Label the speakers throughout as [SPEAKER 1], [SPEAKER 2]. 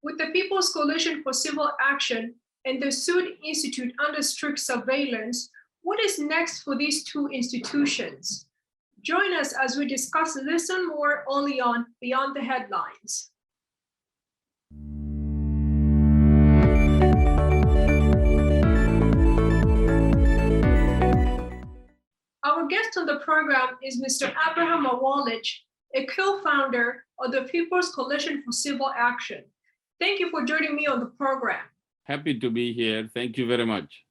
[SPEAKER 1] With the People's Coalition for Civil Action and the SAIT Institute under strict surveillance, what is next for these two institutions? Join us as we discuss this and more only on Beyond the Headlines. Our guest on the program is Mr. Awolich, a co-founder of the People's Coalition for Civil Action. Thank you for joining me on the program.
[SPEAKER 2] Happy to be here. Thank you very much.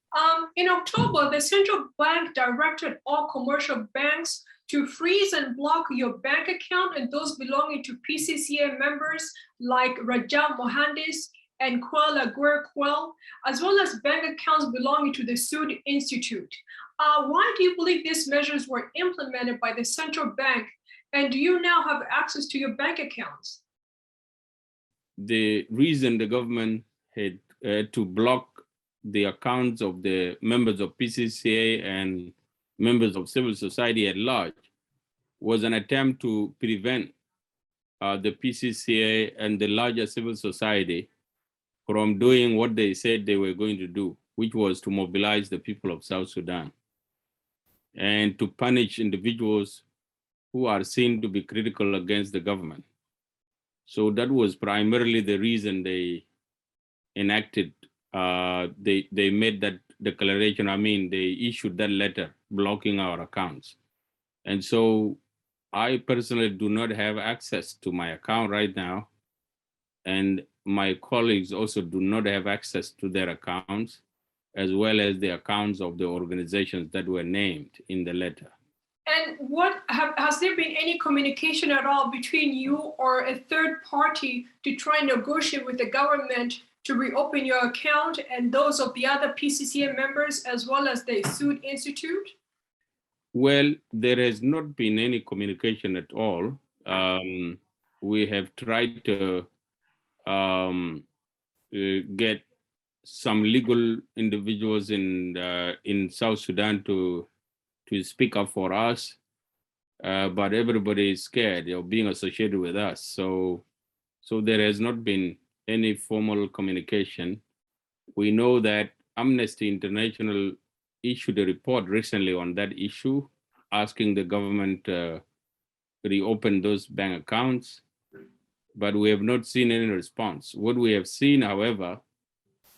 [SPEAKER 1] In October, the central bank directed all commercial banks to freeze and block your bank account and those belonging to PCCA members like Raja Mohandis and Kuala Guerquel, as well as bank accounts belonging to the SAIT Institute. Why do you believe these measures were implemented by the central bank? And do you now have access to your bank accounts?
[SPEAKER 2] The reason the government had to block the accounts of the members of PCCA and members of civil society at large was an attempt to prevent the PCCA and the larger civil society from doing what they said they were going to do, which was to mobilize the people of South Sudan and to punish individuals who are seen to be critical against the government. So that was primarily the reason they enacted, they made that declaration. They issued that letter blocking our accounts. And so I personally do not have access to my account right now. And my colleagues also do not have access to their accounts, as well as the accounts of the organizations that were named in the letter.
[SPEAKER 1] And has there been any communication at all between you or a third party to try and negotiate with the government to reopen your account and those of the other PCCA members, as well as the SAIT Institute?
[SPEAKER 2] Well, there has not been any communication at all. We have tried to get some legal individuals in South Sudan to speak up for us, but everybody is scared of being associated with us. So there has not been any formal communication. We know that Amnesty International issued a report recently on that issue, asking the government to reopen those bank accounts, but we have not seen any response. What we have seen, however,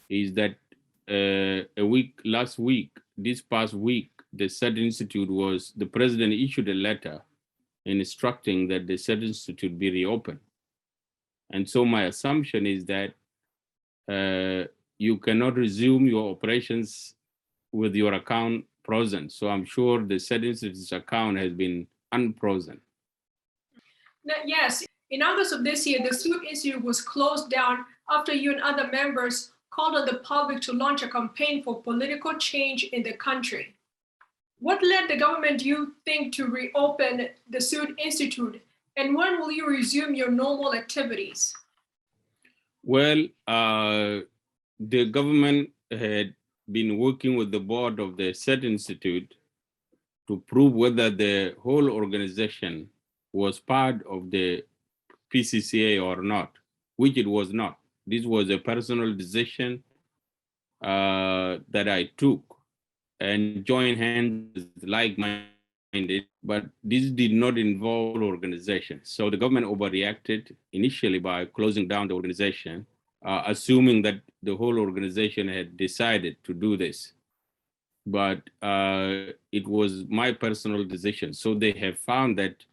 [SPEAKER 2] is that this past week, the SAIT Institute the president issued a letter instructing that the SAIT Institute be reopened. And so my assumption is that you cannot resume your operations with your account frozen. So I'm sure the SAIT Institute's account has been unfrozen.
[SPEAKER 1] Yes, in August of this year, the SAIT Institute was closed down after you and other members called on the public to launch a campaign for political change in the country. What led the government, do you think, to reopen the SAIT Institute? And when will you resume your normal activities?
[SPEAKER 2] Well, the government had been working with the board of the SAIT Institute to prove whether the whole organization was part of the PCCA or not, which it was not. This was a personal decision that I took and joined hands with like-minded, but this did not involve organization. So the government overreacted initially by closing down the organization, assuming that the whole organization had decided to do this. But it was my personal decision. So they have found that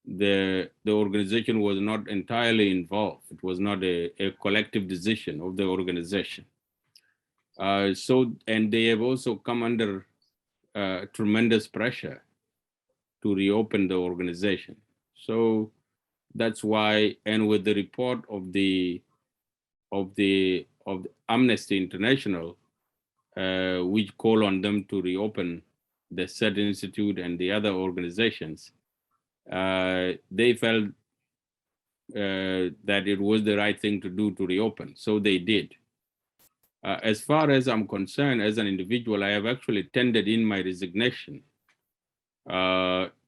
[SPEAKER 2] the organization was not entirely involved. It was not a collective decision of the organization. And they have also come under tremendous pressure to reopen the organization. So that's why, and with the report of the Amnesty International, which call on them to reopen the SAIT Institute and the other organizations, they felt that it was the right thing to do to reopen, so they did. As far as I'm concerned, as an individual, I have actually tendered in my resignation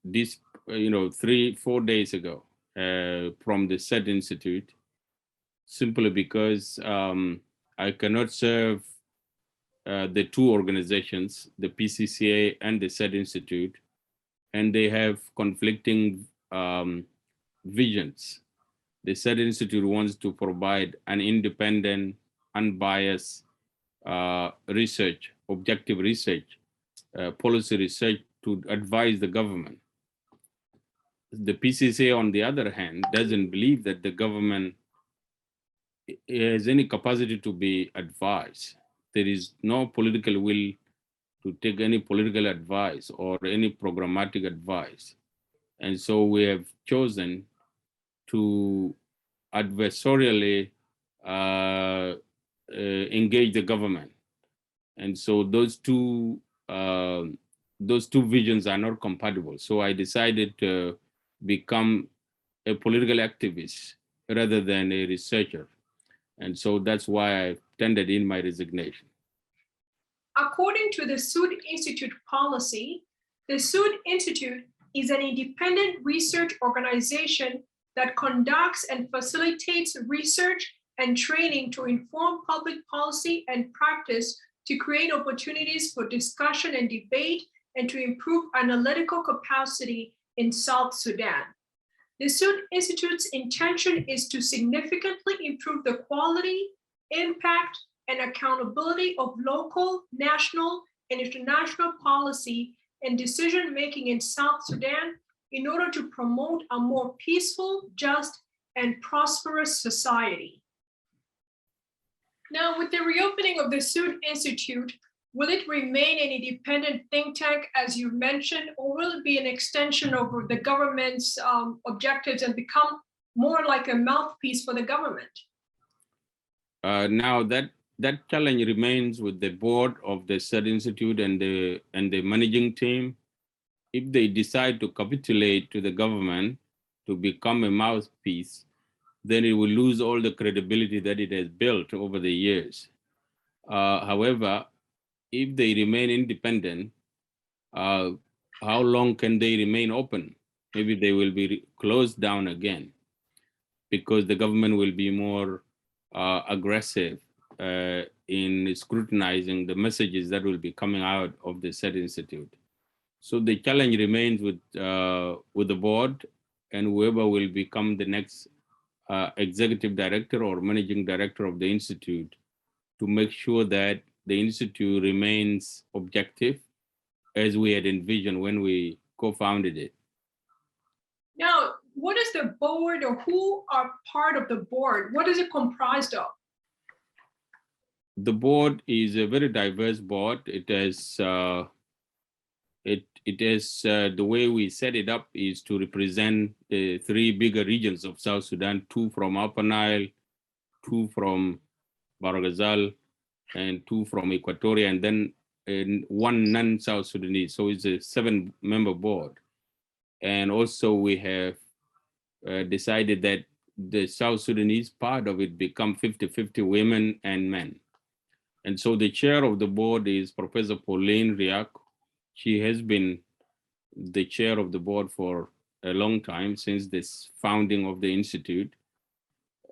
[SPEAKER 2] this, 3-4 days ago from the SAIT Institute. simply because I cannot serve the two organizations, the PCCA and the SAIT Institute, and they have conflicting visions. The SAIT Institute wants to provide an independent, unbiased research, objective research, policy research to advise the government. The PCCA, on the other hand, doesn't believe that the government has any capacity to be advised. There is no political will to take any political advice or any programmatic advice. And so we have chosen to adversarially engage the government. And so those two visions are not compatible. So I decided to become a political activist rather than a researcher. And so that's why I tendered in my resignation.
[SPEAKER 1] According to the SAIT Institute policy, the SAIT Institute is an independent research organization that conducts and facilitates research and training to inform public policy and practice, to create opportunities for discussion and debate, and to improve analytical capacity in South Sudan. The SAIT Institute's intention is to significantly improve the quality, impact, and accountability of local, national, and international policy and decision-making in South Sudan in order to promote a more peaceful, just, and prosperous society. Now, with the reopening of the SAIT Institute, will it remain an independent think tank, as you mentioned, or will it be an extension of the government's objectives and become more like a mouthpiece for the government?
[SPEAKER 2] Now that challenge remains with the board of the SAIT Institute and the managing team. If they decide to capitulate to the government to become a mouthpiece, then it will lose all the credibility that it has built over the years. However, if they remain independent, how long can they remain open? Maybe they will be closed down again because the government will be more aggressive in scrutinizing the messages that will be coming out of the SAIT Institute. So the challenge remains with the board and whoever will become the next executive director or managing director of the Institute to make sure that the Institute remains objective as we had envisioned when we co-founded it.
[SPEAKER 1] Now, what is the board, or who are part of the board? What is it comprised of?
[SPEAKER 2] The board is a very diverse board. It has the way we set it up is to represent the three bigger regions of South Sudan, 2 from Upper Nile, 2 from Barghazal, and 2 from Equatoria, and then 1 non-South Sudanese. So it's a 7-member board. And also we have decided that the South Sudanese part of it become 50-50 women and men. And so the chair of the board is Professor Pauline Riak. She has been the chair of the board for a long time, since this founding of the Institute.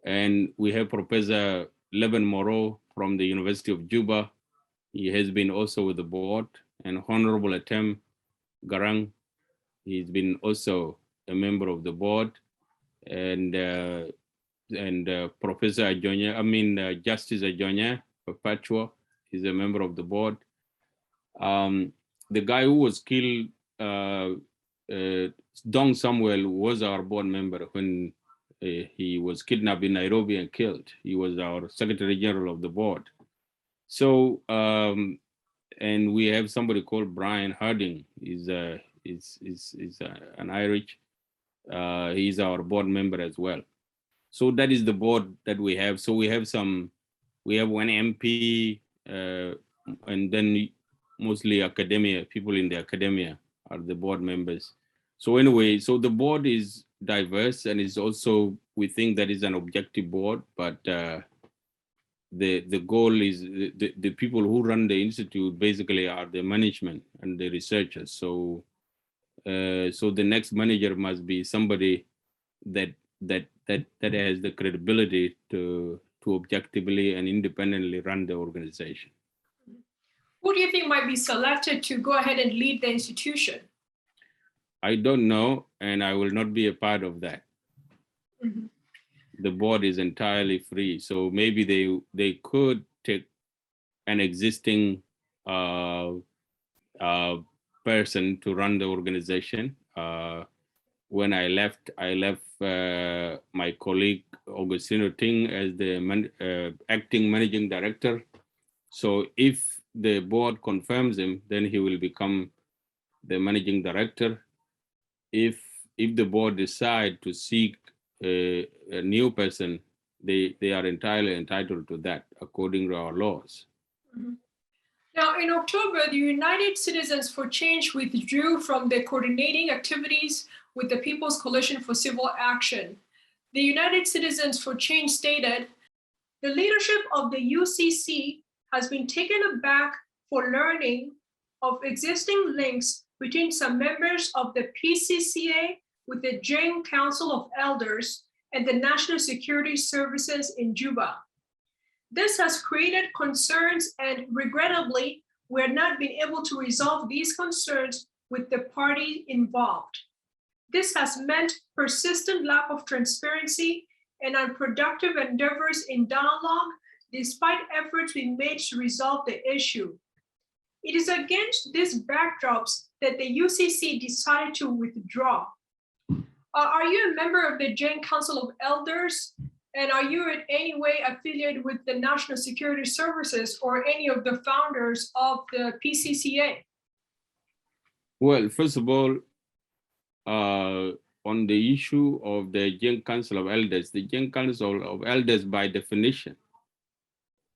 [SPEAKER 2] And we have Professor Leben Moreau from the University of Juba. He has been also with the board. And Honorable Atem Garang, he's been also a member of the board. And Professor Ajonya, Justice Ajonya Perpetua is a member of the board. The guy who was killed, Dong Samuel, was our board member when he was kidnapped in Nairobi and killed. He was our Secretary General of the board. So, and we have somebody called Brian Harding. He's an Irish. He's our board member as well. So that is the board that we have. So we have 1 MP, and then mostly academia, people in the academia are the board members. So anyway, so the board is diverse, and it's also, we think that is an objective board, but the goal is the people who run the Institute basically are the management and the researchers. So so the next manager must be somebody that that has the credibility to objectively and independently run the organization.
[SPEAKER 1] Who do you think might be selected to go ahead and lead the institution?
[SPEAKER 2] I don't know, and I will not be a part of that.
[SPEAKER 1] Mm-hmm.
[SPEAKER 2] The board is entirely free, so maybe they could take an existing person to run the organization. When I left my colleague Augustino Ting as the acting managing director. So if the board confirms him, then he will become the managing director. If the board decide to seek a new person, they are entirely entitled to that according to our laws.
[SPEAKER 1] Mm-hmm. Now, in October, the United Citizens for Change withdrew from the coordinating activities with the People's Coalition for Civil Action. The United Citizens for Change stated, the leadership of the UCC has been taken aback for learning of existing links between some members of the PCCA with the Joint Council of Elders and the National Security Services in Juba. This has created concerns, and regrettably, we have not been able to resolve these concerns with the party involved. This has meant persistent lack of transparency and unproductive endeavors in dialogue, despite efforts we made to resolve the issue. It is against these backdrops that the UCC decided to withdraw. Are you a member of the Joint Council of Elders? And are you in any way affiliated with the National Security Services or any of the founders of the PCCA?
[SPEAKER 2] Well, first of all, on the issue of the Joint Council of Elders, the Joint Council of Elders, by definition,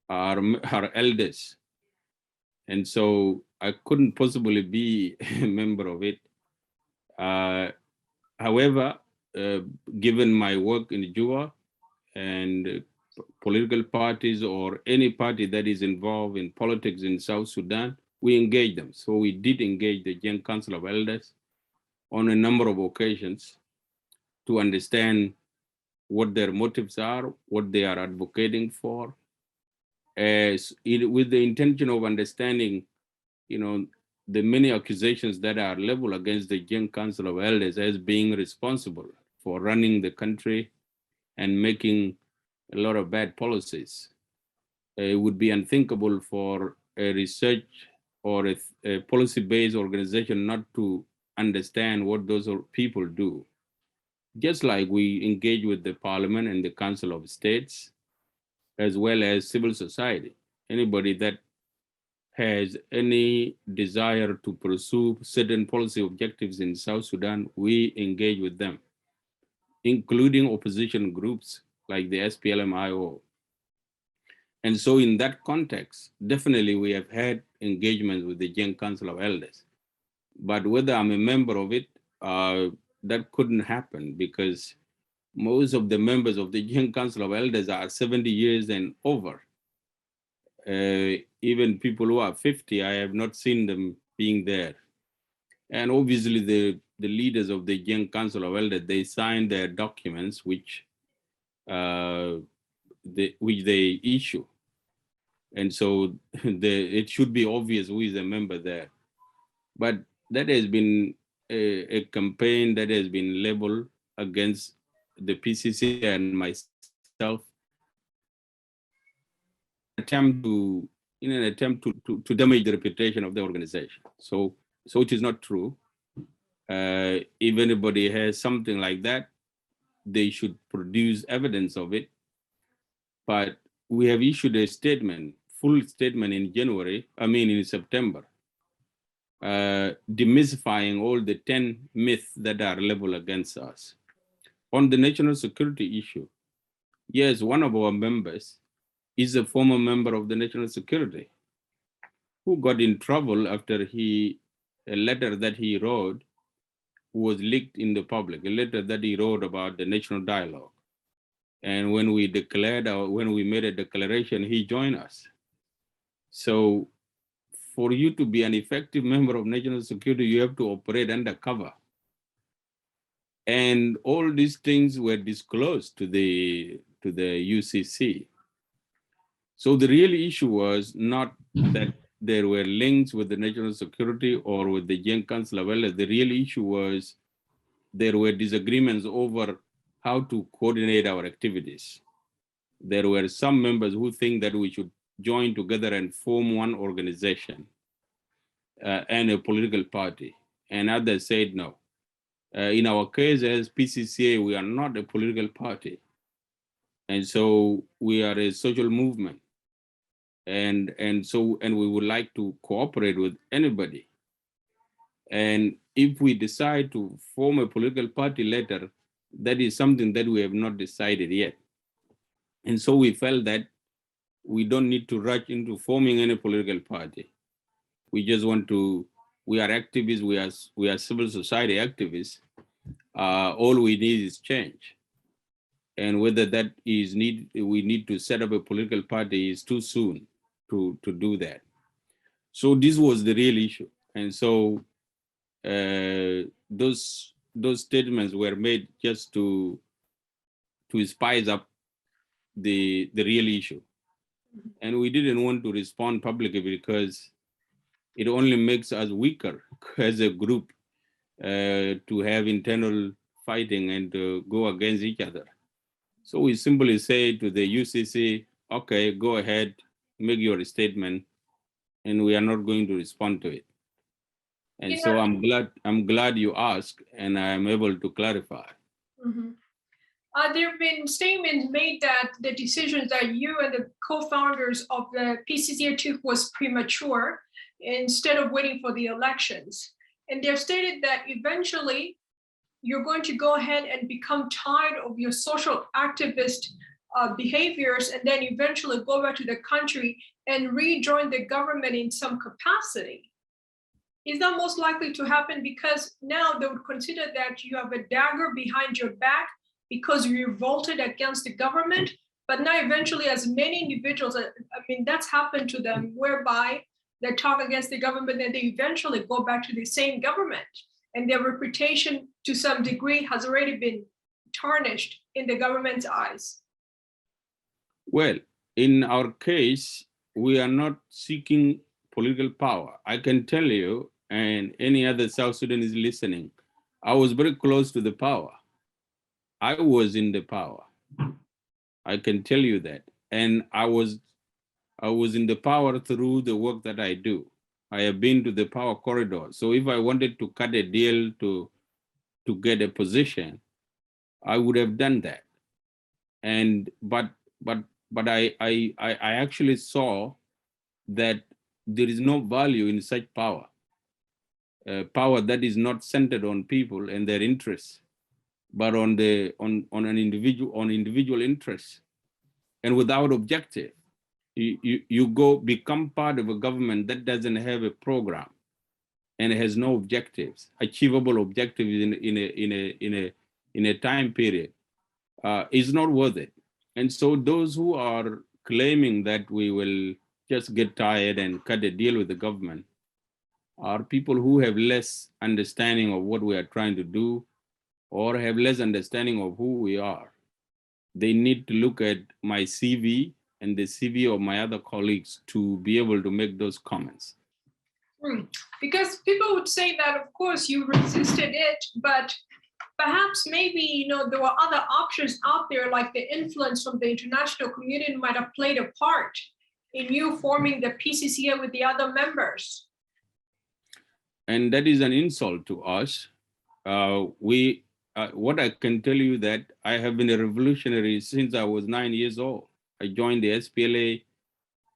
[SPEAKER 2] are elders. And so I couldn't possibly be a member of it. However, given my work in Juba, and political parties or any party that is involved in politics in South Sudan, we engage them. So we did engage the Joint Council of Elders on a number of occasions to understand what their motives are, what they are advocating for, with the intention of understanding, the many accusations that are leveled against the Joint Council of Elders as being responsible for running the country and making a lot of bad policies. It would be unthinkable for a research or a policy-based organization not to understand what those people do. Just like we engage with the Parliament and the Council of States, as well as civil society. Anybody that has any desire to pursue certain policy objectives in South Sudan, we engage with them, including opposition groups like the SPLM-IO. And so in that context, definitely we have had engagement with the Joint Council of Elders. But whether I'm a member of it, that couldn't happen because most of the members of the Joint Council of Elders are 70 years and over. Even people who are 50, I have not seen them being there. And obviously the leaders of the Joint Council of Elders, they signed their documents which they issue. And so it should be obvious who is a member there. But that has been a campaign that has been labeled against the PCC and myself in an attempt to damage the reputation of the organization. So it is not true. If anybody has something like that, they should produce evidence of it. But we have issued a statement, full statement in September, demystifying all the 10 myths that are leveled against us. On the national security issue, yes, one of our members is a former member of the national security who got in trouble after a letter that he wrote was leaked in the public, a letter that he wrote about the national dialogue. And when we made a declaration, he joined us. So for you to be an effective member of national security, you have to operate undercover. And all these things were disclosed to the UCC. So the real issue was not that there were links with the national security or with the Young Council of Elders. The real issue was there were disagreements over how to coordinate our activities. There were some members who think that we should join together and form one organization and a political party, and others said no. In our case as PCCA, we are not a political party. And so we are a social movement. And we would like to cooperate with anybody. And if we decide to form a political party later, that is something that we have not decided yet. And so we felt that we don't need to rush into forming any political party. We just want to, we are activists, we are civil society activists. All we need is change. And whether that is we need to set up a political party is too soon to do that. So this was the real issue. And so those statements were made just to spice up the real issue. And we didn't want to respond publicly because it only makes us weaker as a group to have internal fighting and to go against each other. So we simply say to the UCC, okay, go ahead, make your statement, and we are not going to respond to it. And so I'm glad you asked, and I am able to clarify.
[SPEAKER 1] Mm-hmm. There have been statements made that the decisions that you and the co-founders of the PCCA took was premature instead of waiting for the elections. And they've stated that eventually you're going to go ahead and become tired of your social activist behaviors and then eventually go back to the country and rejoin the government in some capacity. Is that most likely to happen? Because now they would consider that you have a dagger behind your back because you revolted against the government, but now eventually as many individuals, I mean, that's happened to them whereby they talk against the government and they eventually go back to the same government and their reputation to some degree has already been tarnished in the government's eyes.
[SPEAKER 2] Well, in our case, we are not seeking political power. I can tell you, and any other South Sudanese listening, I was very close to the power. I was in the power. I can tell you that. And I was in the power through the work that I do. I have been to the power corridor. So if I wanted to cut a deal to get a position, I would have done that. And but I actually saw that there is no value in such power. Power that is not centered on people and their interests, but on individual interests, and without objective. You become part of a government that doesn't have a program and has no objectives, achievable objectives in a time period. Is not worth it. And so those who are claiming that we will just get tired and cut a deal with the government are people who have less understanding of what we are trying to do or have less understanding of who we are. They need to look at my CV and the CV of my other colleagues to be able to make those comments.
[SPEAKER 1] Because people would say that, of course, you resisted it, but perhaps maybe there were other options out there, like the influence from the international community might have played a part in you forming the PCCA with the other members.
[SPEAKER 2] And that is an insult to us. What I can tell you that I have been a revolutionary since I was 9 years old. I joined the SPLA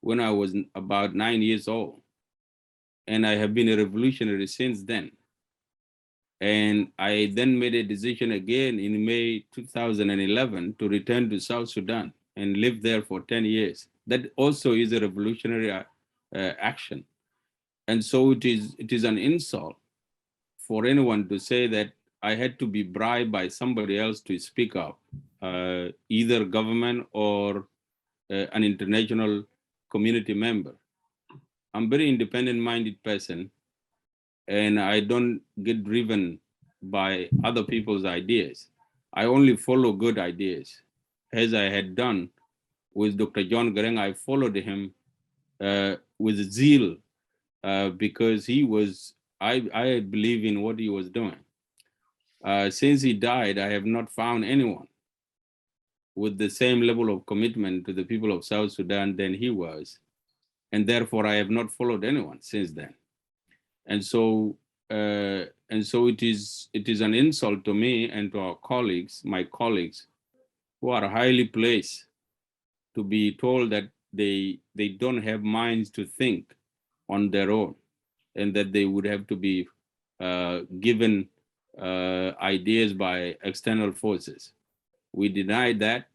[SPEAKER 2] when I was about 9 years old. And I have been a revolutionary since then. And I then made a decision again in May 2011 to return to South Sudan and live there for 10 years. That also is a revolutionary action. And so it is an insult for anyone to say that I had to be bribed by somebody else to speak up, either government or an international community member. I'm a very independent-minded person, and I don't get driven by other people's ideas. I only follow good ideas. As I had done with Dr. John Garang, I followed him with zeal because I believe in what he was doing. Since he died, I have not found anyone with the same level of commitment to the people of South Sudan than he was. And therefore, I have not followed anyone since then. And so it is an insult to me and to our colleagues, my colleagues, who are highly placed, to be told that they don't have minds to think on their own, and that they would have to be given ideas by external forces. We deny that,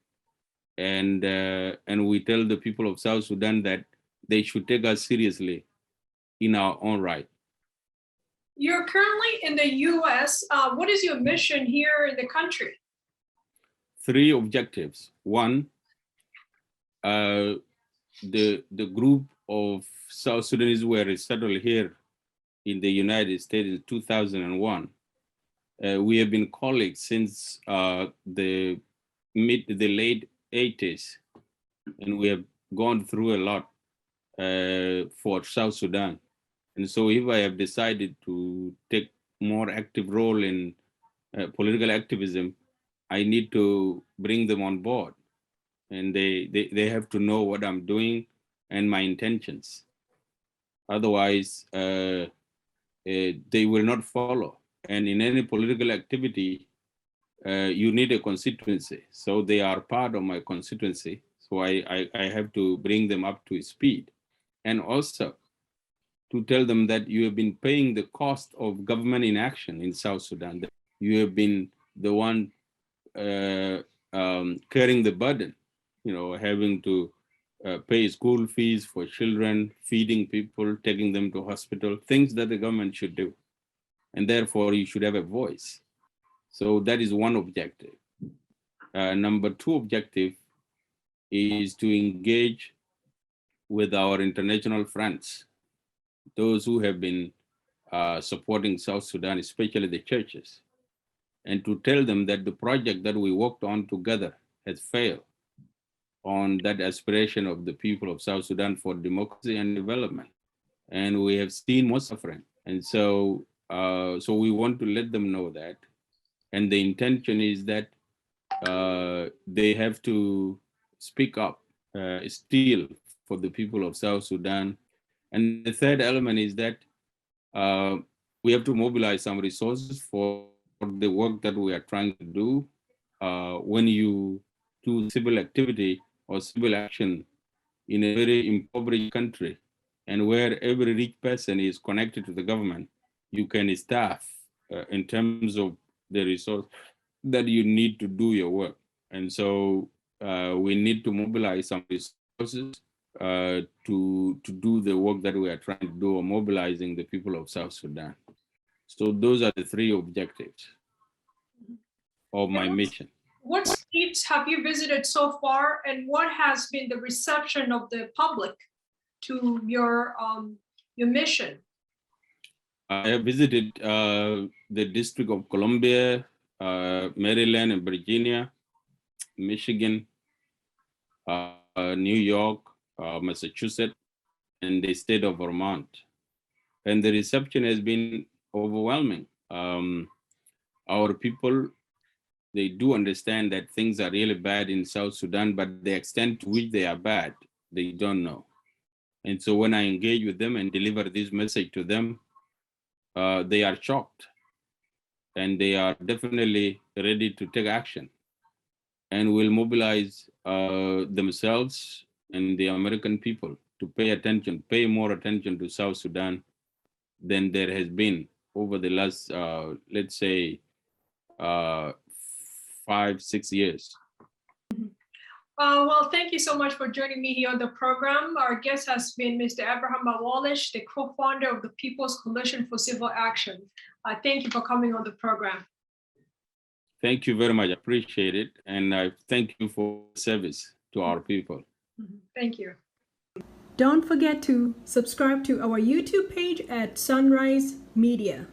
[SPEAKER 2] and we tell the people of South Sudan that they should take us seriously in our own right.
[SPEAKER 1] You're currently in the US. What is your mission here in the country?
[SPEAKER 2] 3 objectives. One, the group of South Sudanese were settled here in the United States in 2001. We have been colleagues since the late 80s, and we have gone through a lot for South Sudan. And so if I have decided to take more active role in political activism, I need to bring them on board. And they have to know what I'm doing and my intentions. Otherwise, they will not follow. And in any political activity, you need a constituency. So they are part of my constituency. So I have to bring them up to speed. And also to tell them that you have been paying the cost of government inaction in South Sudan. That you have been the one carrying the burden, having to pay school fees for children, feeding people, taking them to hospital, things that the government should do. And therefore, you should have a voice. So that is one objective. Number 2 objective is to engage with our international friends, those who have been supporting South Sudan, especially the churches, and to tell them that the project that we worked on together has failed on that aspiration of the people of South Sudan for democracy and development. And we have seen more suffering. And so we want to let them know that. And the intention is that they have to speak up still for the people of South Sudan. And the third element is that we have to mobilize some resources for the work that we are trying to do. When you do civil activity or civil action in a very impoverished country, and where every rich person is connected to the government, you can staff in terms of the resource that you need to do your work. And so we need to mobilize some resources to do the work that we are trying to do, or mobilizing the people of South Sudan. So those are the 3 objectives of my mission.
[SPEAKER 1] What states have you visited so far, and what has been the reception of the public to your mission?
[SPEAKER 2] I have visited the District of Columbia, Maryland and Virginia, Michigan, New York, Massachusetts, and the state of Vermont. And the reception has been overwhelming. Our people, they do understand that things are really bad in South Sudan, but the extent to which they are bad, they don't know. And so when I engage with them and deliver this message to them, they are shocked, and they are definitely ready to take action, and will mobilize themselves and the American people to pay more attention to South Sudan than there has been over the last, let's say, 5-6 years.
[SPEAKER 1] Well, thank you so much for joining me here on the program. Our guest has been Mr. Abraham Awolich, the co-founder of the People's Coalition for Civil Action. Thank you for coming on the program.
[SPEAKER 2] Thank you very much. I appreciate it. And I thank you for service to our people.
[SPEAKER 1] Thank you.
[SPEAKER 3] Don't forget to subscribe to our YouTube page at Sunrise Media.